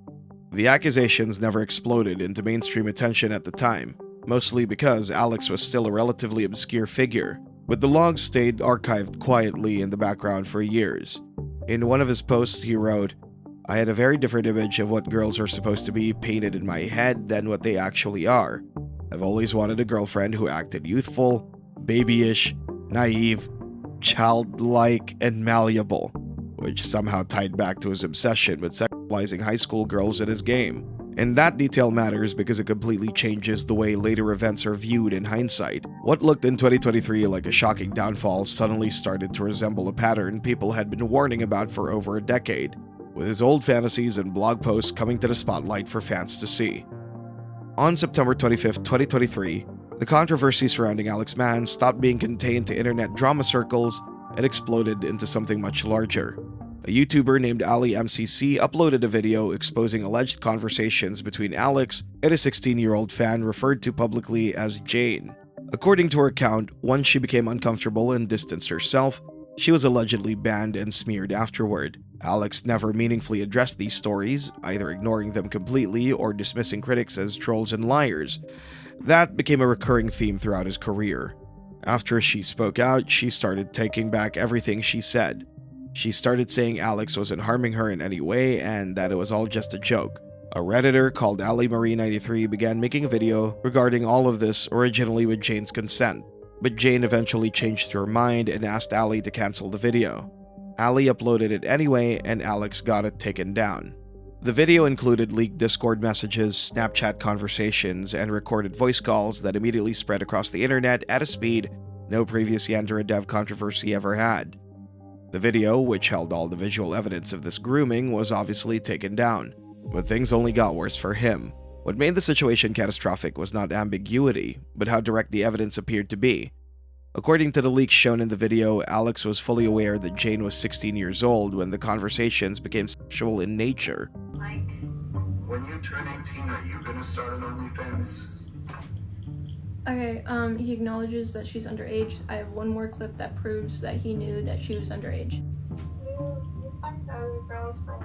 The accusations never exploded into mainstream attention at the time, mostly because Alex was still a relatively obscure figure, but the logs stayed archived quietly in the background for years. In one of his posts, he wrote, "I had a very different image of what girls are supposed to be painted in my head than what they actually are. I've always wanted a girlfriend who acted youthful, babyish, naive, childlike, and malleable," which somehow tied back to his obsession with sexualizing high school girls in his game. And that detail matters because it completely changes the way later events are viewed in hindsight. What looked in 2023 like a shocking downfall suddenly started to resemble a pattern people had been warning about for over a decade, with his old fantasies and blog posts coming to the spotlight for fans to see. On September 25, 2023, the controversy surrounding Alex Mann stopped being contained to internet drama circles and exploded into something much larger. A YouTuber named Ali MCC uploaded a video exposing alleged conversations between Alex and a 16-year-old fan referred to publicly as Jane. According to her account, once she became uncomfortable and distanced herself, she was allegedly banned and smeared afterward. Alex never meaningfully addressed these stories, either ignoring them completely or dismissing critics as trolls and liars. That became a recurring theme throughout his career. After she spoke out, she started taking back everything she said. She started saying Alex wasn't harming her in any way and that it was all just a joke. A Redditor called AliMarie93 began making a video regarding all of this, originally with Jane's consent, but Jane eventually changed her mind and asked Ali to cancel the video. Ali uploaded it anyway, and Alex got it taken down. The video included leaked Discord messages, Snapchat conversations, and recorded voice calls that immediately spread across the internet at a speed no previous Yandare dev controversy ever had. The video, which held all the visual evidence of this grooming, was obviously taken down, but things only got worse for him. What made the situation catastrophic was not ambiguity, but how direct the evidence appeared to be. According to the leaks shown in the video, Alex was fully aware that Jane was 16 years old when the conversations became sexual in nature. When you turn 18, are you gonna start an OnlyFans? Okay, he acknowledges that she's underage. I have one more clip that proves that he knew that she was underage. You find other girls for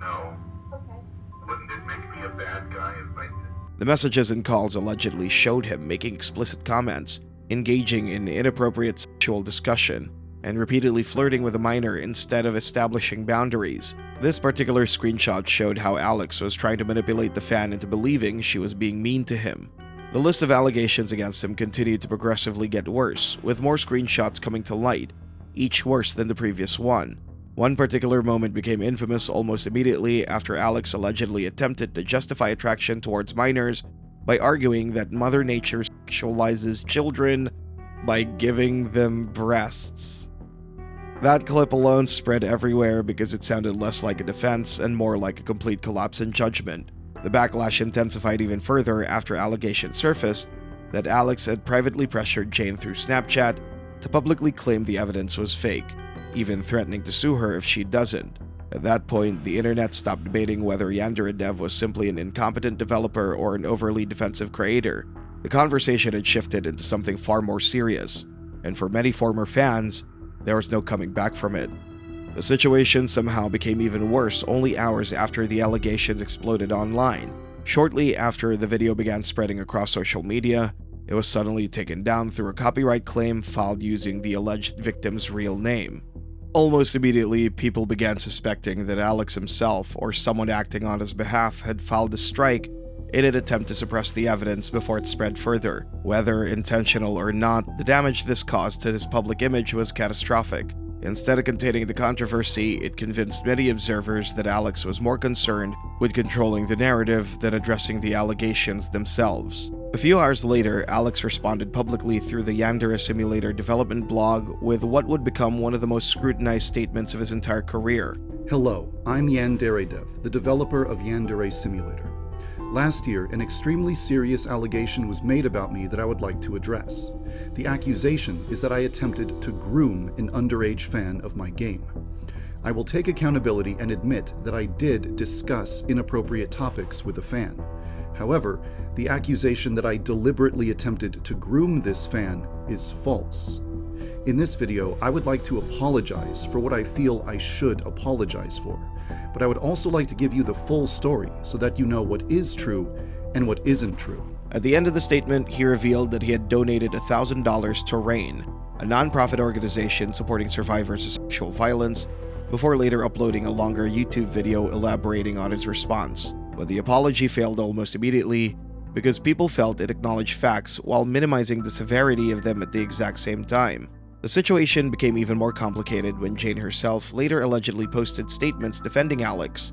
No. Okay. Wouldn't it make me a bad guy if I did? The messages and calls allegedly showed him making explicit comments, engaging in inappropriate sexual discussion, and repeatedly flirting with a minor instead of establishing boundaries. This particular screenshot showed how Alex was trying to manipulate the fan into believing she was being mean to him. The list of allegations against him continued to progressively get worse, with more screenshots coming to light, each worse than the previous one. One particular moment became infamous almost immediately after Alex allegedly attempted to justify attraction towards minors by arguing that Mother Nature sexualizes children by giving them breasts. That clip alone spread everywhere because it sounded less like a defense and more like a complete collapse in judgment. The backlash intensified even further after allegations surfaced that Alex had privately pressured Jane through Snapchat to publicly claim the evidence was fake, even threatening to sue her if she doesn't. At that point, the internet stopped debating whether Yandare Dev was simply an incompetent developer or an overly defensive creator. The conversation had shifted into something far more serious, and for many former fans, there was no coming back from it. The situation somehow became even worse only hours after the allegations exploded online. Shortly after the video began spreading across social media, it was suddenly taken down through a copyright claim filed using the alleged victim's real name. Almost immediately, people began suspecting that Alex himself or someone acting on his behalf had filed a strike in an attempt to suppress the evidence before it spread further. Whether intentional or not, the damage this caused to his public image was catastrophic. Instead of containing the controversy, it convinced many observers that Alex was more concerned with controlling the narrative than addressing the allegations themselves. A few hours later, Alex responded publicly through the Yandare Simulator development blog with what would become one of the most scrutinized statements of his entire career. Hello, I'm Yandare Dev, the developer of Yandare Simulator. Last year, an extremely serious allegation was made about me that I would like to address. The accusation is that I attempted to groom an underage fan of my game. I will take accountability and admit that I did discuss inappropriate topics with a fan. However, the accusation that I deliberately attempted to groom this fan is false. In this video, I would like to apologize for what I feel I should apologize for, but I would also like to give you the full story so that you know what is true and what isn't true. At the end of the statement, he revealed that he had donated $1,000 to RAIN, a non-profit organization supporting survivors of sexual violence, before later uploading a longer YouTube video elaborating on his response. But the apology failed almost immediately because people felt it acknowledged facts while minimizing the severity of them at the exact same time. The situation became even more complicated when Jane herself later allegedly posted statements defending Alex.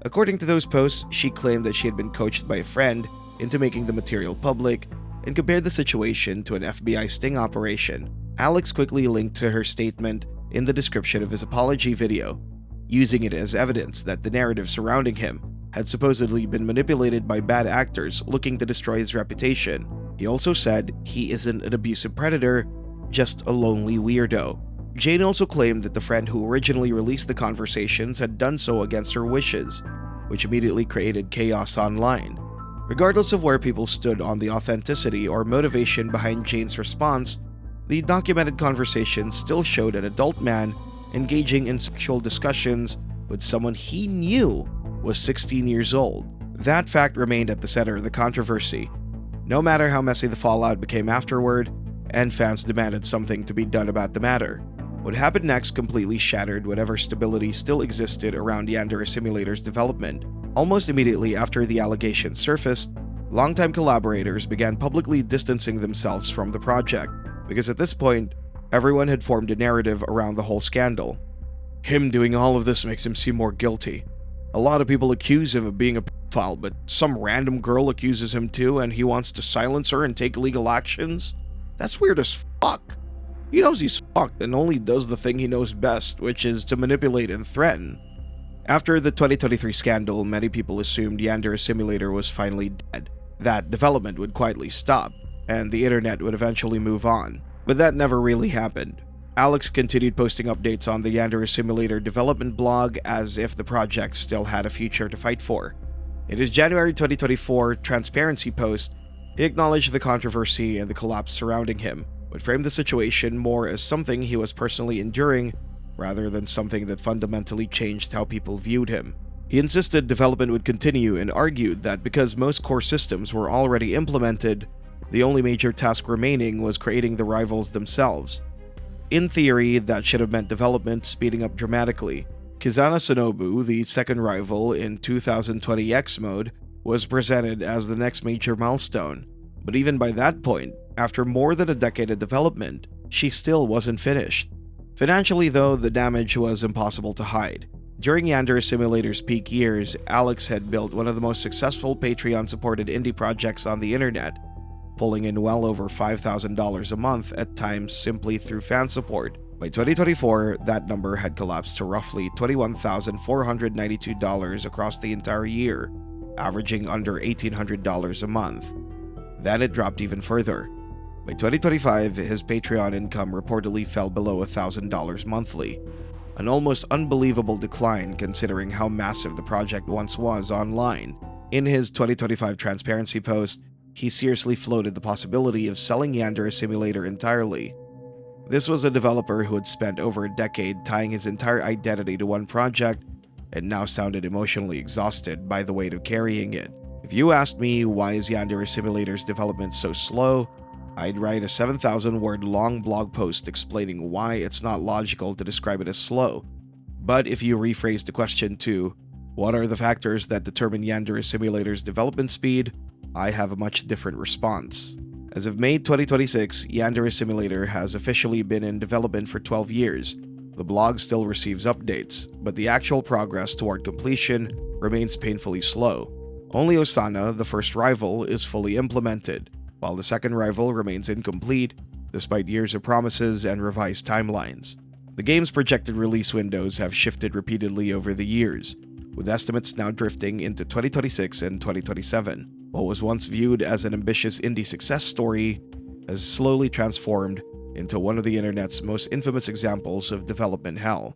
According to those posts, she claimed that she had been coached by a friend into making the material public and compared the situation to an FBI sting operation. Alex quickly linked to her statement in the description of his apology video, using it as evidence that the narrative surrounding him had supposedly been manipulated by bad actors looking to destroy his reputation. He also said he isn't an abusive predator, just a lonely weirdo. Jane also claimed that the friend who originally released the conversations had done so against her wishes, which immediately created chaos online. Regardless of where people stood on the authenticity or motivation behind Jane's response, the documented conversations still showed an adult man engaging in sexual discussions with someone he knew was 16 years old. That fact remained at the center of the controversy, no matter how messy the fallout became afterward, and fans demanded something to be done about the matter. What happened next completely shattered whatever stability still existed around Yandare Simulator's development. Almost immediately after the allegations surfaced, longtime collaborators began publicly distancing themselves from the project, because at this point, everyone had formed a narrative around the whole scandal. Him doing all of this makes him seem more guilty. A lot of people accuse him of being a pedophile, but some random girl accuses him too, and he wants to silence her and take legal actions? That's weird as fuck. He knows he's fucked and only does the thing he knows best, which is to manipulate and threaten. After the 2023 scandal, many people assumed Yandere Simulator was finally dead, that development would quietly stop, and the internet would eventually move on. But that never really happened. Alex continued posting updates on the Yandere Simulator development blog as if the project still had a future to fight for. In his January 2024 transparency post, he acknowledged the controversy and the collapse surrounding him, but framed the situation more as something he was personally enduring rather than something that fundamentally changed how people viewed him. He insisted development would continue and argued that because most core systems were already implemented, the only major task remaining was creating the rivals themselves. In theory, that should have meant development speeding up dramatically. Kizana Sonobu, the second rival in 2020 X mode, was presented as the next major milestone, but even by that point, after more than a decade of development, she still wasn't finished. Financially though, the damage was impossible to hide. During Yandere Simulator's peak years, Alex had built one of the most successful Patreon-supported indie projects on the internet, pulling in well over $5,000 a month at times simply through fan support. By 2024, that number had collapsed to roughly $21,492 across the entire year, averaging under $1,800 a month. Then it dropped even further. By 2025, his Patreon income reportedly fell below $1,000 monthly, an almost unbelievable decline considering how massive the project once was online. In his 2025 transparency post, he seriously floated the possibility of selling Yandere Simulator entirely. This was a developer who had spent over a decade tying his entire identity to one project and now sounded emotionally exhausted by the weight of carrying it. If you asked me why is Yandere Simulator's development so slow, I'd write a 7,000-word long blog post explaining why it's not logical to describe it as slow. But if you rephrase the question to, what are the factors that determine Yandere Simulator's development speed, I have a much different response. As of May 2026, Yandere Simulator has officially been in development for 12 years. The blog still receives updates, but the actual progress toward completion remains painfully slow. Only Osana, the first rival, is fully implemented, while the second rival remains incomplete, despite years of promises and revised timelines. The game's projected release windows have shifted repeatedly over the years, with estimates now drifting into 2026 and 2027. What was once viewed as an ambitious indie success story has slowly transformed into one of the internet's most infamous examples of development hell.